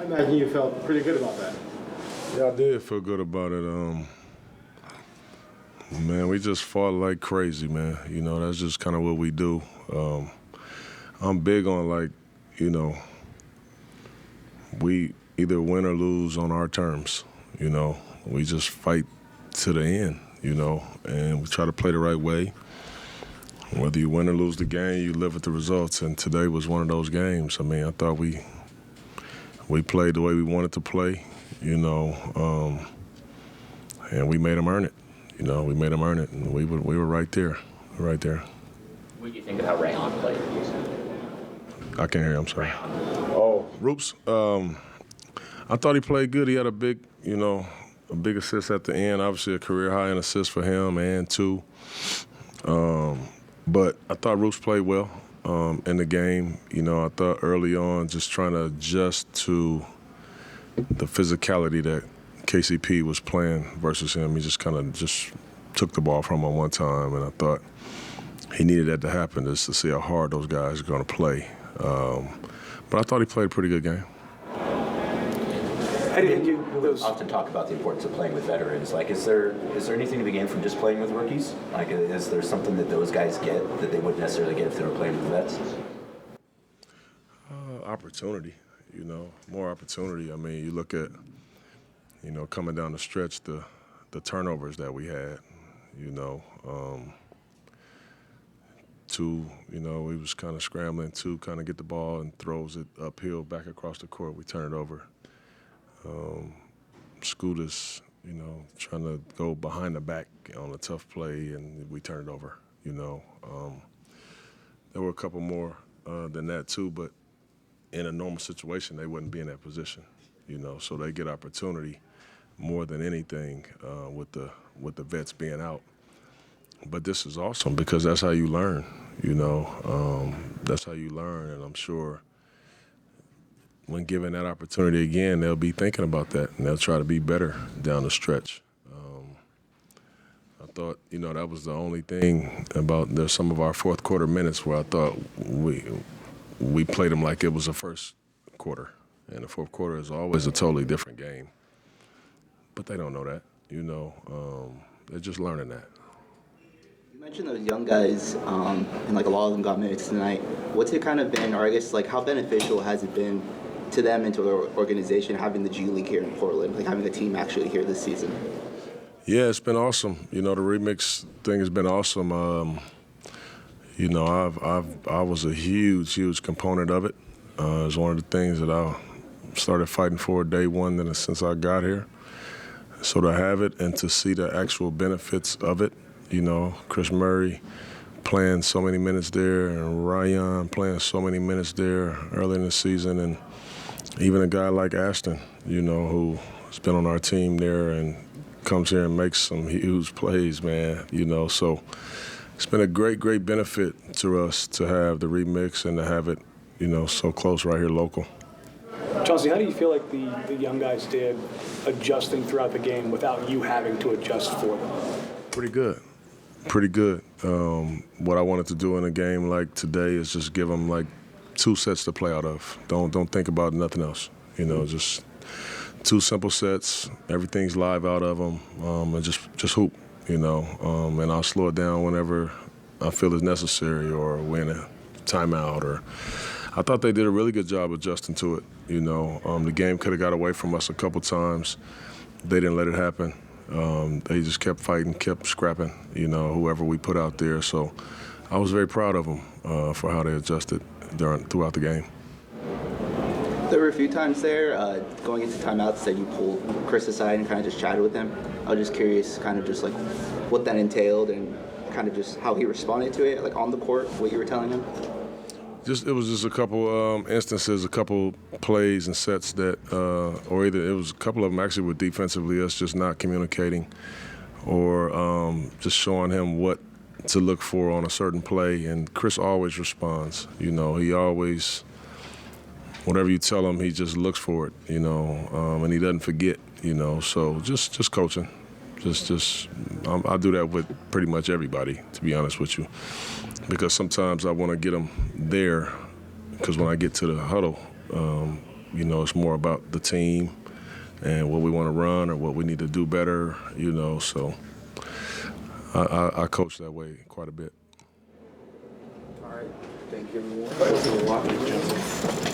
imagine you felt pretty good about that. Yeah, I did feel good about it. Man, we just fought like crazy, man. You know, that's just kind of what we do. I'm big on, like, you know, we either win or lose on our terms, you know. We just fight to the end, you know, and we try to play the right way. Whether you win or lose the game, you live with the results, and today was one of those games. I mean, I thought we played the way we wanted to play, you know, and we made them earn it. You know, we made them earn it, and we were right there, right there. What do you think of how Rayon played? I can't hear you, I'm sorry. Rayon. Oh, Roops. I thought he played good. He had a big assist at the end. Obviously a career high in assists for him and two. But I thought Roops played well in the game. You know, I thought early on just trying to adjust to the physicality that KCP was playing versus him. He just kind of took the ball from him one time, and I thought he needed that to happen just to see how hard those guys are going to play. But I thought he played a pretty good game. How do you think you often talk about the importance of playing with veterans? Like, is there anything to be gained from just playing with rookies? Like, is there something that those guys get that they wouldn't necessarily get if they were playing with vets? Opportunity, you know, more opportunity. I mean, you look at, you know, coming down the stretch, the turnovers that we had, you know, two, you know, we was kind of scrambling to kind of get the ball and throws it uphill back across the court. We turn it over. Scooters, you know, trying to go behind the back on a tough play, and we turn it over, you know. There were a couple more than that too, but in a normal situation, they wouldn't be in that position, you know. So they get opportunity more than anything with the vets being out. But this is awesome because that's how you learn, you know. That's how you learn, and I'm sure when given that opportunity again, they'll be thinking about that, and they'll try to be better down the stretch. I thought, you know, that was the only thing about there's some of our fourth quarter minutes where I thought we played them like it was the first quarter, and the fourth quarter is always a totally different game. But they don't know that, you know. They're just learning that. You mentioned those young guys, and like a lot of them got minutes tonight. What's it kind of been, or I guess like how beneficial has it been to them and to their organization having the G League here in Portland, like having a team actually here this season? Yeah, it's been awesome. You know, the remix thing has been awesome. You know, I was a huge component of it. It was one of the things that I started fighting for day one since I got here. So to have it and to see the actual benefits of it, you know, Chris Murray playing so many minutes there and Ryan playing so many minutes there early in the season, and even a guy like Ashton, you know, who's been on our team there and comes here and makes some huge plays, man, you know. So it's been a great benefit to us to have the remix and to have it, you know, so close right here local. Chauncey, how do you feel like the young guys did adjusting throughout the game without you having to adjust for them? Pretty good. What I wanted to do in a game like today is just give them like 2 sets to play out of. Don't think about nothing else. You know, just 2 simple sets. Everything's live out of them, and just hoop. You know, and I'll slow it down whenever I feel it's necessary, or when a timeout. Or I thought they did a really good job adjusting to it. You know, the game could have got away from us a couple times. They didn't let it happen. They just kept fighting, kept scrapping. You know, whoever we put out there. So I was very proud of them for how they adjusted throughout the game. There were a few times there, going into timeouts, that you pulled Chris aside and kind of just chatted with him. I was just curious, kind of just like what that entailed and kind of just how he responded to it, like on the court, what you were telling him. It was just a couple instances, a couple plays and sets that, or either it was a couple of them actually with defensively us just not communicating, or just showing him what to look for on a certain play. And Chris always responds. You know, he always, whatever you tell him, he just looks for it. You know, and he doesn't forget. You know, so just coaching. I do that with pretty much everybody, to be honest with you, because sometimes I want to get them there, because when I get to the huddle, You know, it's more about the team and what we want to run or what we need to do better, you know. So I coach that way quite a bit. All right. Thank you, everyone.